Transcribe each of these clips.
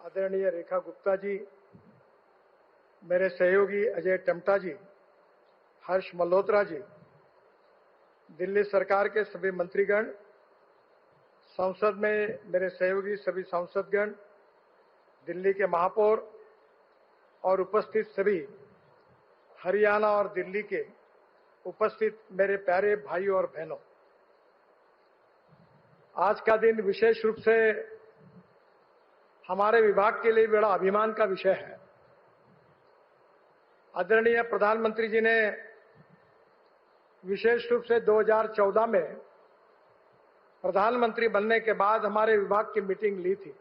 आदरणीय रेखा गुप्ता जी, मेरे सहयोगी अजय टमटा जी, हर्ष मल्होत्रा जी, दिल्ली सरकार के सभी मंत्रीगण, संसद में मेरे सहयोगी सभी सांसदगण, दिल्ली के महापौर और उपस्थित सभी हरियाणा और दिल्ली के उपस्थित मेरे प्यारे भाइयों और बहनों, आज का दिन विशेष रूप से हमारे विभाग के लिए बड़ा अभिमान का विषय है। आदरणीय प्रधानमंत्री जी ने विशेष रूप से 2014 में प्रधानमंत्री बनने के बाद हमारे विभाग की मीटिंग ली थी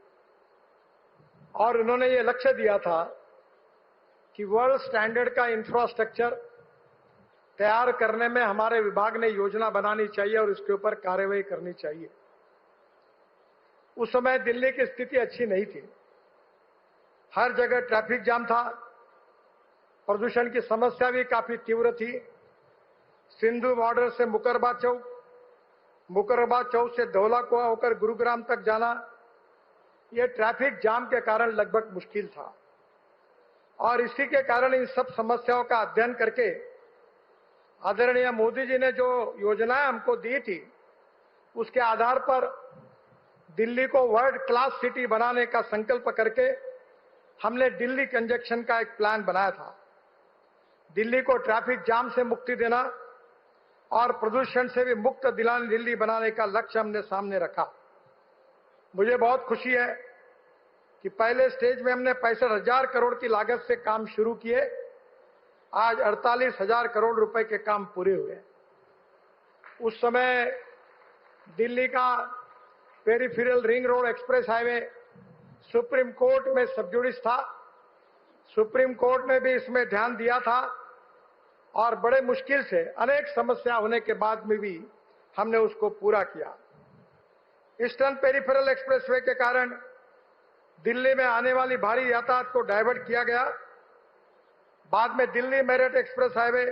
और उन्होंने ये लक्ष्य दिया था कि वर्ल्ड स्टैंडर्ड का इंफ्रास्ट्रक्चर तैयार करने में हमारे विभाग ने योजना बनानी चाहिए और इसके ऊपर कार्रवाई करनी चाहिए। उस समय दिल्ली की स्थिति अच्छी नहीं थी, हर जगह ट्रैफिक जाम था, प्रदूषण की समस्या भी काफी तीव्र थी। सिंधु बॉर्डर से मुकरबा चौक से धौला कुआं होकर गुरुग्राम तक जाना, यह ट्रैफिक जाम के कारण लगभग मुश्किल था और इसी के कारण इन सब समस्याओं का अध्ययन करके आदरणीय मोदी जी ने जो योजनाएं हमको दी थी, उसके आधार पर दिल्ली को वर्ल्ड क्लास सिटी बनाने का संकल्प करके हमने दिल्ली कंजक्शन का एक प्लान बनाया था। दिल्ली को ट्रैफिक जाम से मुक्ति देना और प्रदूषण से भी मुक्त दिल्ली बनाने का लक्ष्य हमने सामने रखा। मुझे बहुत खुशी है कि पहले स्टेज में हमने 65,000 करोड़ की लागत से काम शुरू किए, आज 48,000 करोड़ रुपए के काम पूरे हुए। उस समय दिल्ली का peripheral ring road express highway supreme court में सबजुडिस था। सुप्रीम कोर्ट ने भी इसमें ध्यान दिया था और बड़े मुश्किल से अनेक समस्या होने के बाद में भी हमने उसको पूरा किया। ईस्टर्न पेरिफेरल एक्सप्रेसवे के कारण दिल्ली में आने वाली भारी यातायात को डाइवर्ट किया गया। बाद में दिल्ली मेरठ एक्सप्रेस हाईवे,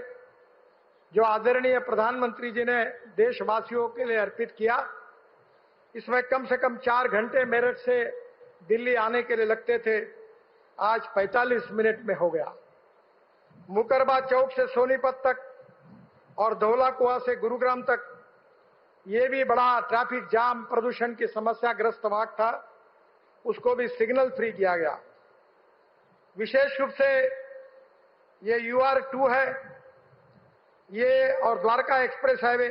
जो आदरणीय प्रधानमंत्री जी ने देशवासियों के लिए अर्पित किया, इसमें कम से कम 4 घंटे मेरठ से दिल्ली आने के लिए लगते थे, आज 45 मिनट में हो गया। मुकरबा चौक से सोनीपत तक और धौला कुआं से गुरुग्राम तक ये भी बड़ा ट्रैफिक जाम, प्रदूषण की समस्या ग्रस्त भाग था, उसको भी सिग्नल फ्री किया गया। विशेष रूप से ये UR2 है, ये और द्वारका एक्सप्रेस हाईवे,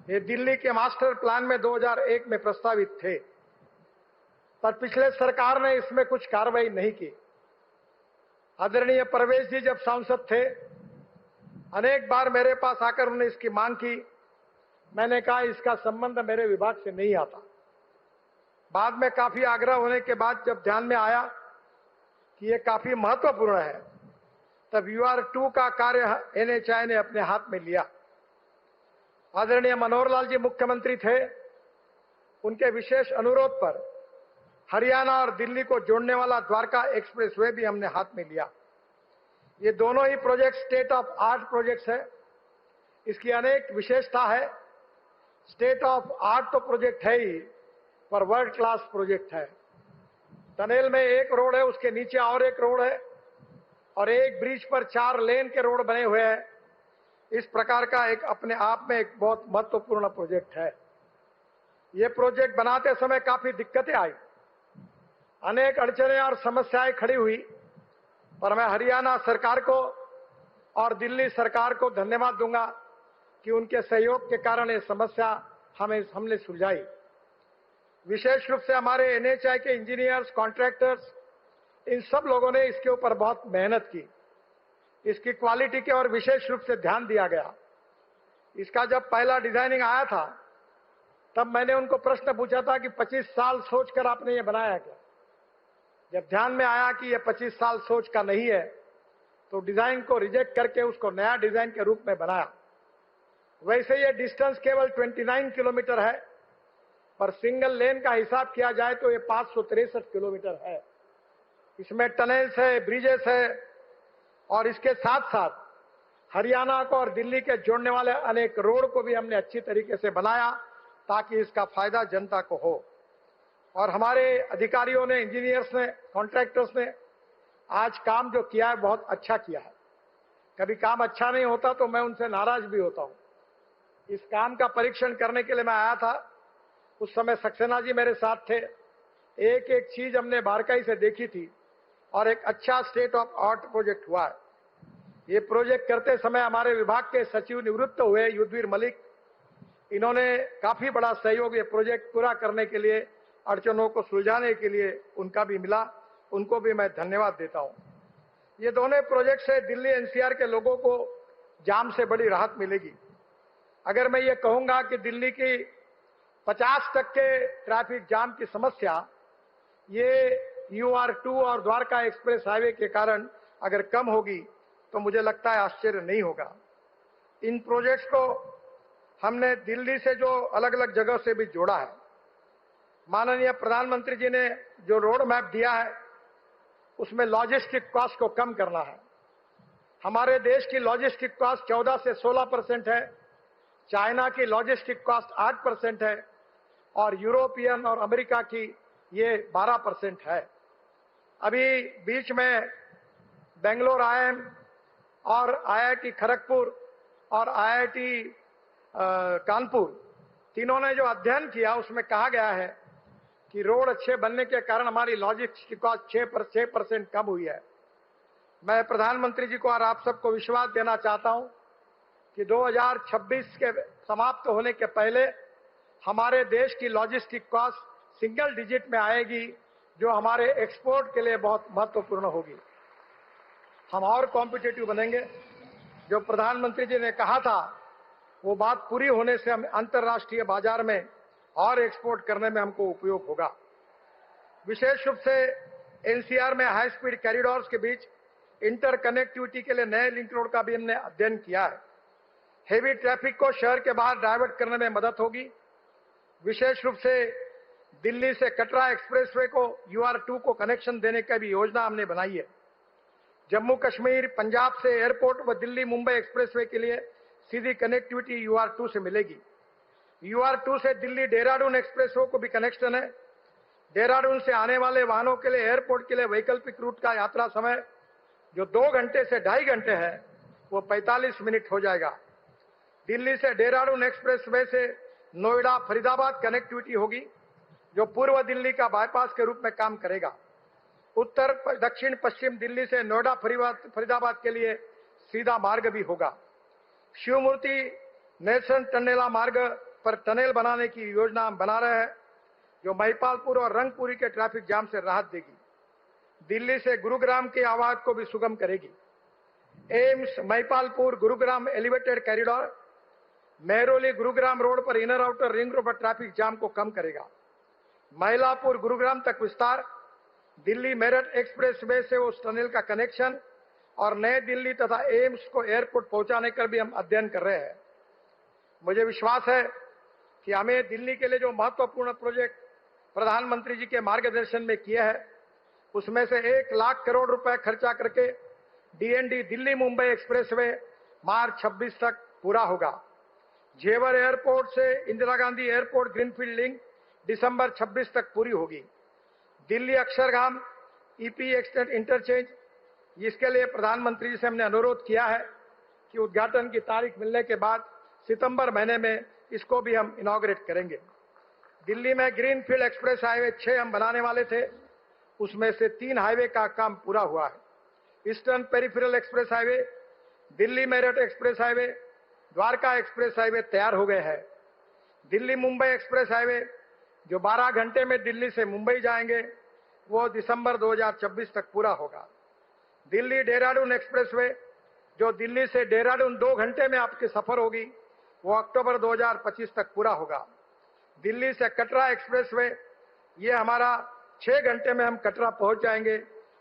ये दिल्ली के मास्टर प्लान में 2001 में प्रस्तावित थे, पर पिछले सरकार ने इसमें कुछ कार्रवाई नहीं की। आदरणीय परवेश जी जब सांसद थे, अनेक बार मेरे पास आकर उन्होंने इसकी मांग की। मैंने कहा इसका संबंध मेरे विभाग से नहीं आता। बाद में काफी आग्रह होने के बाद जब ध्यान में आया कि ये काफी महत्वपूर्ण है, तब UR2 का कार्य NHAI ने अपने हाथ में लिया। आदरणीय मनोहर लाल जी मुख्यमंत्री थे, उनके विशेष अनुरोध पर हरियाणा और दिल्ली को जोड़ने वाला द्वारका एक्सप्रेसवे भी हमने हाथ में लिया। ये दोनों ही project state of art projects है। इसकी अनेक विशेषता है। स्टेट ऑफ आर्ट तो प्रोजेक्ट है ही, पर वर्ल्ड क्लास प्रोजेक्ट है। टनल में एक रोड है, उसके नीचे और एक रोड है और एक ब्रिज पर 4 लेन के रोड बने हुए हैं। इस प्रकार का एक अपने आप में एक बहुत महत्वपूर्ण प्रोजेक्ट है। ये प्रोजेक्ट बनाते समय काफी दिक्कतें आई, अनेक अड़चनें और समस्याएं खड़ी हुई, पर मैं हरियाणा सरकार को और दिल्ली सरकार को धन्यवाद दूंगा कि उनके सहयोग के कारण ये समस्या हमने सुलझाई। विशेष रूप से हमारे NHAI के इंजीनियर्स, कॉन्ट्रैक्टर्स, इन सब लोगों ने इसके ऊपर बहुत मेहनत की। इसकी क्वालिटी के और विशेष रूप से ध्यान दिया गया। इसका जब पहला डिजाइनिंग आया था, तब मैंने उनको प्रश्न पूछा था कि 25 साल सोचकर आपने ये बनाया क्या? जब ध्यान में आया कि ये 25 साल सोच का नहीं है, तो डिजाइन को रिजेक्ट करके उसको नया डिजाइन के रूप में बनाया। वैसे ये डिस्टेंस केवल 29 किलोमीटर है, पर सिंगल लेन का हिसाब किया जाए तो ये 563 किलोमीटर है। इसमें टनल्स है, ब्रिजेस है और इसके साथ साथ हरियाणा को और दिल्ली के जोड़ने वाले अनेक रोड को भी हमने अच्छी तरीके से बनाया ताकि इसका फायदा जनता को हो। और हमारे अधिकारियों ने, इंजीनियर्स ने, कॉन्ट्रैक्टर्स ने आज काम जो किया है बहुत अच्छा किया है। कभी काम अच्छा नहीं होता तो मैं उनसे नाराज भी होता हूं। इस काम का परीक्षण करने के लिए मैं आया था। उस समय सक्सेना जी मेरे साथ थे। एक एक चीज हमने बारीकाई से देखी थी और एक अच्छा स्टेट ऑफ आर्ट प्रोजेक्ट हुआ है। ये प्रोजेक्ट करते समय हमारे विभाग के सचिव निवृत्त हुए युद्धवीर मलिक, इन्होंने काफी बड़ा सहयोग ये प्रोजेक्ट पूरा करने के लिए, अड़चनों को सुलझाने के लिए उनका भी मिला। उनको भी मैं धन्यवाद देता हूं। ये दोनों प्रोजेक्ट से दिल्ली एनसीआर के लोगों को जाम से बड़ी राहत मिलेगी। अगर मैं ये कहूंगा कि दिल्ली की 50% ट्रैफिक जाम की समस्या ये UR2 और द्वारका एक्सप्रेस हाईवे के कारण अगर कम होगी तो मुझे लगता है आश्चर्य नहीं होगा। इन प्रोजेक्ट्स को हमने दिल्ली से जो अलग अलग जगह से भी जोड़ा है। माननीय प्रधानमंत्री जी ने जो रोड मैप दिया है उसमें लॉजिस्टिक कॉस्ट को कम करना है। हमारे देश की लॉजिस्टिक कॉस्ट 14 से 16% है, चाइना की लॉजिस्टिक कॉस्ट 8% है और यूरोपियन और अमेरिका की ये 12% है। अभी बीच में बेंगलोर IIM और IIT खड़गपुर और IIT कानपुर तीनों ने जो अध्ययन किया उसमें कहा गया है कि रोड अच्छे बनने के कारण हमारी लॉजिस्टिक कॉस्ट 6% कम हुई है। मैं प्रधानमंत्री जी को और आप सबको विश्वास देना चाहता हूं कि 2026 के समाप्त होने के पहले हमारे देश की लॉजिस्टिक कॉस्ट सिंगल डिजिट में आएगी, जो हमारे एक्सपोर्ट के लिए बहुत महत्वपूर्ण होगी। हम और कॉम्पिटिटिव बनेंगे। जो प्रधानमंत्री जी ने कहा था वो बात पूरी होने से हम अंतर्राष्ट्रीय बाजार में और एक्सपोर्ट करने में हमको उपयोग होगा। विशेष रूप से एनसीआर में हाई स्पीड कॉरिडोर्स के बीच इंटर कनेक्टिविटी के लिए नए लिंक रोड का भी हमने अध्ययन किया है। हेवी ट्रैफिक को शहर के बाहर डाइवर्ट करने में मदद होगी। विशेष रूप से दिल्ली से कटरा एक्सप्रेसवे को UR2 को कनेक्शन देने की भी योजना हमने बनाई है। जम्मू कश्मीर, पंजाब से एयरपोर्ट व दिल्ली मुंबई एक्सप्रेसवे के लिए सीधी कनेक्टिविटी UR2 से मिलेगी। UR2 से दिल्ली देहरादून एक्सप्रेसवे को भी कनेक्शन है। देहरादून से आने वाले वाहनों के लिए एयरपोर्ट के लिए वैकल्पिक रूट का यात्रा समय जो 2 घंटे से 2.5 घंटे है वो 45 मिनट हो जाएगा। दिल्ली से देहरादून एक्सप्रेसवे से नोएडा फरीदाबाद कनेक्टिविटी होगी, जो पूर्व दिल्ली का बाईपास के रूप में काम करेगा। उत्तर दक्षिण पश्चिम दिल्ली से नोएडा फरीदाबाद के लिए सीधा मार्ग भी होगा। शिवमूर्ति नेल्सन टनेला मार्ग पर टनल बनाने की योजना हम बना रहे हैं, जो महिपालपुर और रंगपुरी के ट्रैफिक जाम से राहत देगी। दिल्ली से गुरुग्राम की आवाज को भी सुगम करेगी। AIIMS Mahipalpur Gurugram elevated corridor Mehrauli Gurugram road पर इनर आउटर रिंग रोड पर ट्रैफिक जाम को कम करेगा। महिलापुर गुरुग्राम तक विस्तार, दिल्ली मेरठ एक्सप्रेसवे से उस टनल का कनेक्शन और नई दिल्ली तथा एम्स को एयरपोर्ट पहुंचाने का भी हम अध्ययन कर रहे हैं। मुझे विश्वास है कि हमें दिल्ली के लिए जो महत्वपूर्ण प्रोजेक्ट प्रधानमंत्री जी के मार्गदर्शन में किए हैं उसमें से 1 लाख करोड़ रुपए खर्चा करके DND दिल्ली मुंबई एक्सप्रेसवे मार्च 26 तक पूरा होगा। जेवर एयरपोर्ट से Indira Gandhi airport greenfield link दिसंबर 26 तक पूरी होगी। Delhi Akshardham EP extend interchange, इसके लिए प्रधानमंत्री जी से हमने अनुरोध किया है कि उद्घाटन की तारीख मिलने के बाद सितंबर महीने में इसको भी हम इनॉग्रेट करेंगे। दिल्ली में ग्रीनफील्ड एक्सप्रेस हाईवे 6 हम बनाने वाले थे, उसमें से 3 हाईवे का काम पूरा हुआ है। Eastern peripheral express highway, Delhi Meerut express highway, Dwarka express highway तैयार हो गए हैं। दिल्ली मुंबई एक्सप्रेस हाईवे जो 12 घंटे में दिल्ली से मुंबई जाएंगे वो दिसंबर 2026 तक पूरा होगा। दिल्ली देहरादून एक्सप्रेसवे जो दिल्ली से देहरादून 2 घंटे में आपकी सफर होगी वो अक्टूबर 2025 तक पूरा होगा। दिल्ली से कटरा एक्सप्रेसवे ये हमारा 6 घंटे में हम कटरा पहुंच जाएंगे,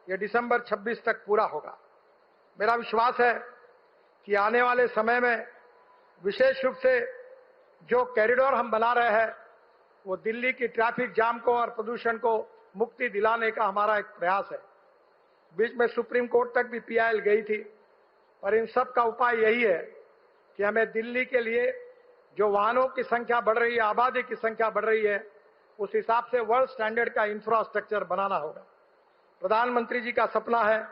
ये दिसंबर 26 तक पूरा होगा। मेरा विश्वास है कि आने वाले समय में विशेष रूप से जो कॉरिडोर हम बना रहे हैं वो दिल्ली की ट्रैफिक जाम को और प्रदूषण को मुक्ति दिलाने का हमारा एक प्रयास है। बीच में सुप्रीम कोर्ट तक भी PIL गई थी, पर इन सब का उपाय यही है कि हमें दिल्ली के लिए जो वाहनों की संख्या बढ़ रही है, आबादी की संख्या बढ़ रही है, उस हिसाब से वर्ल्ड स्टैंडर्ड का इंफ्रास्ट्रक्चर बनाना होगा। प्रधानमंत्री जी का सपना है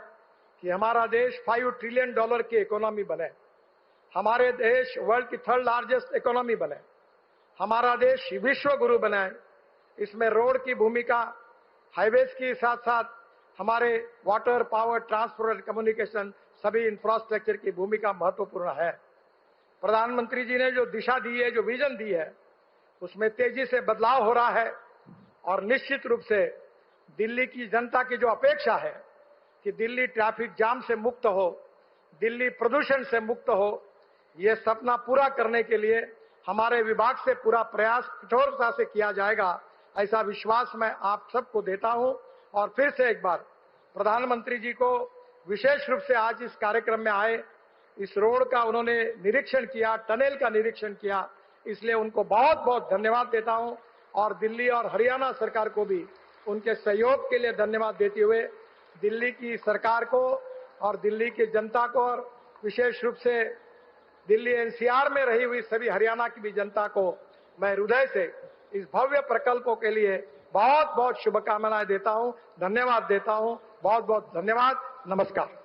कि हमारा देश $5 ट्रिलियन की इकोनॉमी बने, हमारे देश वर्ल्ड की 3rd लार्जेस्ट इकोनॉमी बने, हमारा देश विश्व गुरु बनाए। इसमें रोड की भूमिका, हाईवेज के साथ साथ हमारे वाटर, पावर, ट्रांसपोर्ट, कम्युनिकेशन सभी इंफ्रास्ट्रक्चर की भूमिका महत्वपूर्ण है। प्रधानमंत्री जी ने जो दिशा दी है, जो विजन दी है, उसमें तेजी से बदलाव हो रहा है और निश्चित रूप से दिल्ली की जनता की जो अपेक्षा है कि दिल्ली ट्रैफिक जाम से मुक्त हो, दिल्ली प्रदूषण से मुक्त हो, ये सपना पूरा करने के लिए हमारे विभाग से पूरा प्रयास कठोरता से किया जाएगा, ऐसा विश्वास मैं आप सबको देता हूं। और फिर से एक बार प्रधानमंत्री जी को विशेष रूप से आज इस कार्यक्रम में आए, इस रोड का उन्होंने निरीक्षण किया, टनल का निरीक्षण किया, इसलिए उनको बहुत बहुत धन्यवाद देता हूं और दिल्ली और हरियाणा सरकार को भी उनके सहयोग के लिए धन्यवाद देते हुए दिल्ली की सरकार को और दिल्ली की जनता को और विशेष रूप से दिल्ली एनसीआर में रही हुई सभी हरियाणा की भी जनता को मैं हृदय से इस भव्य प्रकल्पों के लिए बहुत बहुत शुभकामनाएं देता हूं, धन्यवाद देता हूं। बहुत बहुत धन्यवाद। नमस्कार।